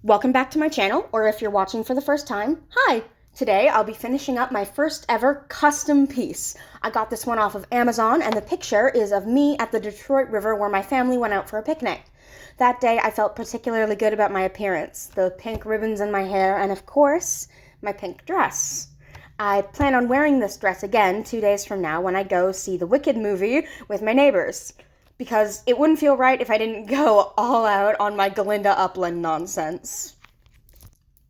Welcome back to my channel, or if you're watching for the first time, hi! Today I'll be finishing up my first ever custom piece. I got this one off of Amazon, and the picture is of me at the Detroit River where my family went out for a picnic. That day I felt particularly good about my appearance, the pink ribbons in my hair, and of course, my pink dress. I plan on wearing this dress again 2 days from now when I go see the Wicked movie with my neighbors, because it wouldn't feel right if I didn't go all out on my Glinda Upland nonsense.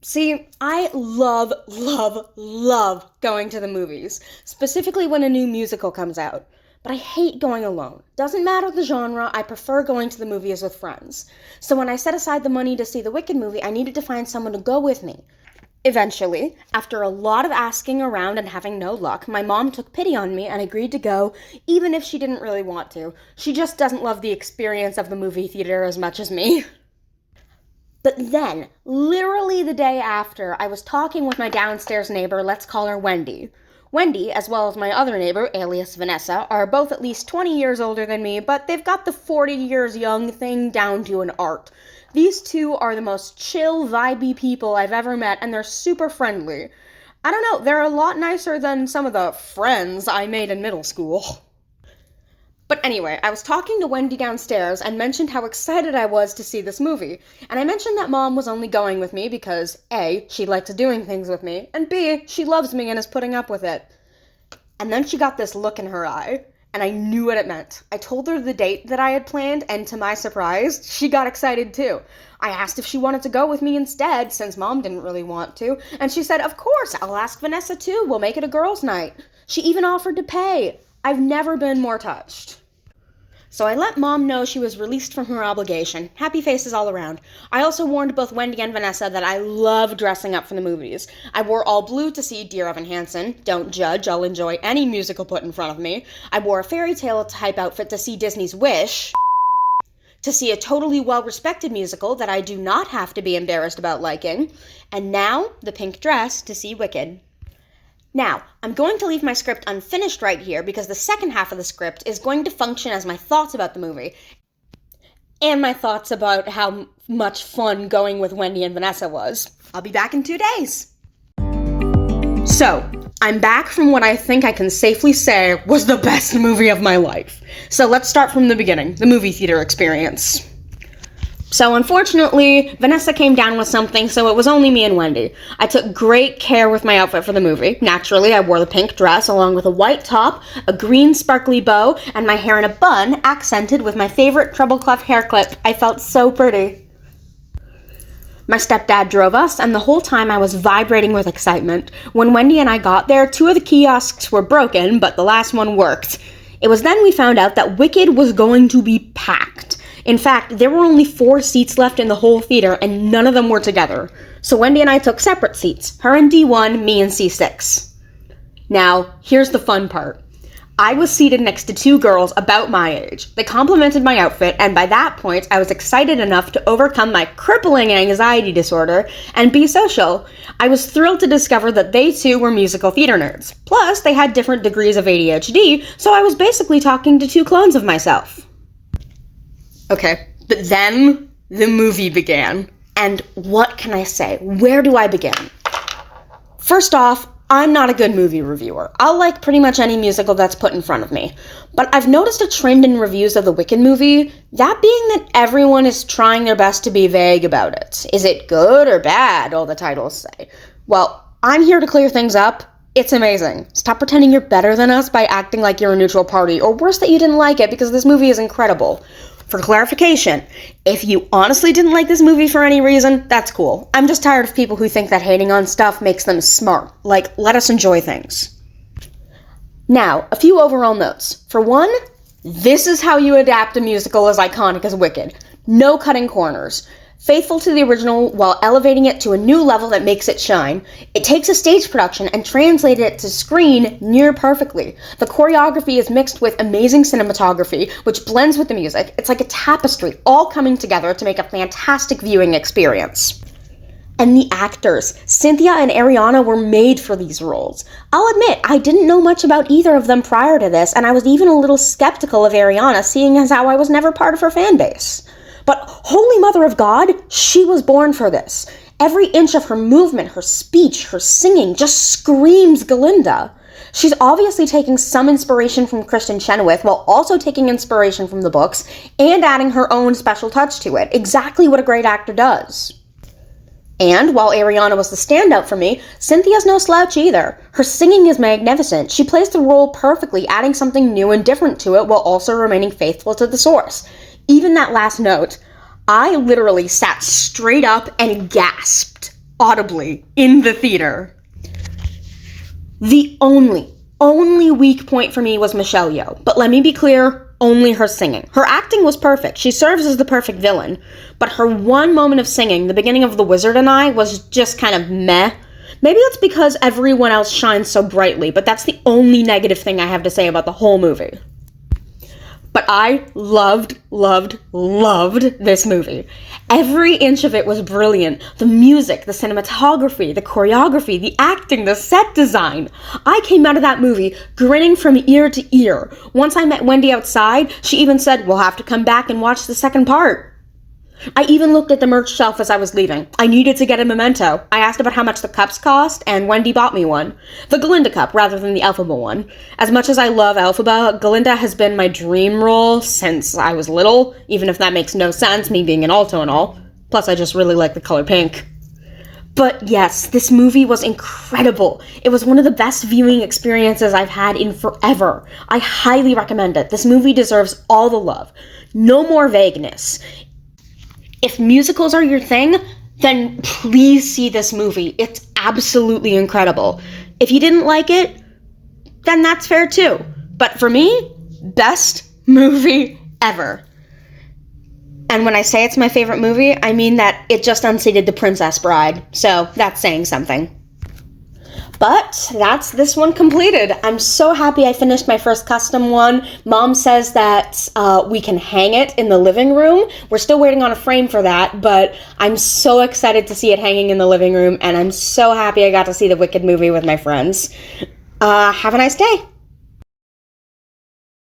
See, I love going to the movies, specifically when a new musical comes out. But I hate going alone. Doesn't matter the genre, I prefer going to the movies with friends. So when I set aside the money to see the Wicked movie, I needed to find someone to go with me. Eventually, after a lot of asking around and having no luck, my mom took pity on me and agreed to go, even if she didn't really want to. She just doesn't love the experience of the movie theater as much as me. But then, literally the day after, I was talking with my downstairs neighbor, let's call her Wendy. Wendy, as well as my other neighbor, alias Vanessa, are both at least 20 years older than me, but they've got the 40 years young thing down to an art. These two are the most chill, vibey people I've ever met, and they're super friendly. I don't know, they're a lot nicer than some of the friends I made in middle school. But anyway, I was talking to Wendy downstairs and mentioned how excited I was to see this movie. And I mentioned that Mom was only going with me because A, she likes doing things with me, and B, she loves me and is putting up with it. And then she got this look in her eye, and I knew what it meant. I told her the date that I had planned, and to my surprise, she got excited too. I asked if she wanted to go with me instead, since Mom didn't really want to, and she said, of course, I'll ask Vanessa too, we'll make it a girls' night. She even offered to pay. I've never been more touched. So I let Mom know she was released from her obligation. Happy faces all around. I also warned both Wendy and Vanessa that I love dressing up for the movies. I wore all blue to see Dear Evan Hansen. Don't judge, I'll enjoy any musical put in front of me. I wore a fairy tale type outfit to see Disney's Wish. To see a totally well-respected musical that I do not have to be embarrassed about liking. And now, the pink dress to see Wicked. Now, I'm going to leave my script unfinished right here because the second half of the script is going to function as my thoughts about the movie and my thoughts about how much fun going with Wendy and Vanessa was. I'll be back in 2 days. So, I'm back from what I think I can safely say was the best movie of my life. So let's start from the beginning, the movie theater experience. So unfortunately, Vanessa came down with something, so it was only me and Wendy. I took great care with my outfit for the movie. Naturally, I wore the pink dress along with a white top, a green sparkly bow, and my hair in a bun, accented with my favorite treble clef hair clip. I felt so pretty. My stepdad drove us, and the whole time I was vibrating with excitement. When Wendy and I got there, 2 of the kiosks were broken, but the last one worked. It was then we found out that Wicked was going to be packed. In fact, there were only 4 seats left in the whole theater, and none of them were together. So Wendy and I took separate seats, her in D1, me in C6. Now, here's the fun part. I was seated next to 2 girls about my age. They complimented my outfit, and by that point, I was excited enough to overcome my crippling anxiety disorder and be social. I was thrilled to discover that they too were musical theater nerds. Plus, they had different degrees of ADHD, so I was basically talking to 2 clones of myself. Okay, but then the movie began. And what can I say? Where do I begin? First off, I'm not a good movie reviewer. I'll like pretty much any musical that's put in front of me. But I've noticed a trend in reviews of the Wicked movie, that being that everyone is trying their best to be vague about it. Is it good or bad, all the titles say. Well, I'm here to clear things up. It's amazing. Stop pretending you're better than us by acting like you're a neutral party, or worse that you didn't like it because this movie is incredible. For clarification, if you honestly didn't like this movie for any reason, that's cool. I'm just tired of people who think that hating on stuff makes them smart. Like, let us enjoy things. Now, a few overall notes. For one, this is how you adapt a musical as iconic as Wicked. No cutting corners. Faithful to the original while elevating it to a new level that makes it shine. It takes a stage production and translates it to screen near perfectly. The choreography is mixed with amazing cinematography, which blends with the music. It's like a tapestry, all coming together to make a fantastic viewing experience. And the actors, Cynthia and Ariana, were made for these roles. I'll admit, I didn't know much about either of them prior to this, and I was even a little skeptical of Ariana, seeing as how I was never part of her fan base. But Holy Mother of God, she was born for this. Every inch of her movement, her speech, her singing just screams Galinda. She's obviously taking some inspiration from Kristen Chenoweth while also taking inspiration from the books and adding her own special touch to it. Exactly what a great actor does. And while Ariana was the standout for me, Cynthia's no slouch either. Her singing is magnificent. She plays the role perfectly, adding something new and different to it while also remaining faithful to the source. Even that last note, I literally sat straight up and gasped audibly in the theater. The only weak point for me was Michelle Yeoh. But let me be clear, only her singing. Her acting was perfect. She serves as the perfect villain. But her one moment of singing, the beginning of The Wizard and I, was just kind of meh. Maybe that's because everyone else shines so brightly, but that's the only negative thing I have to say about the whole movie. But I loved this movie. Every inch of it was brilliant. The music, the cinematography, the choreography, the acting, the set design. I came out of that movie grinning from ear to ear. Once I met Wendy outside, she even said, "We'll have to come back and watch the second part." I even looked at the merch shelf as I was leaving. I needed to get a memento. I asked about how much the cups cost, and Wendy bought me one. The Galinda cup, rather than the Elphaba one. As much as I love Elphaba, Galinda has been my dream role since I was little, even if that makes no sense, me being an alto and all. Plus, I just really like the color pink. But yes, this movie was incredible. It was one of the best viewing experiences I've had in forever. I highly recommend it. This movie deserves all the love. No more vagueness. If musicals are your thing, then please see this movie. It's absolutely incredible. If you didn't like it, then that's fair too. But for me, best movie ever. And when I say it's my favorite movie, I mean that it just unseated The Princess Bride. So that's saying something. But that's this one completed. I'm so happy I finished my first custom one. Mom says that we can hang it in the living room. We're still waiting on a frame for that, but I'm so excited to see it hanging in the living room, and I'm so happy I got to see the Wicked movie with my friends. Have a nice day.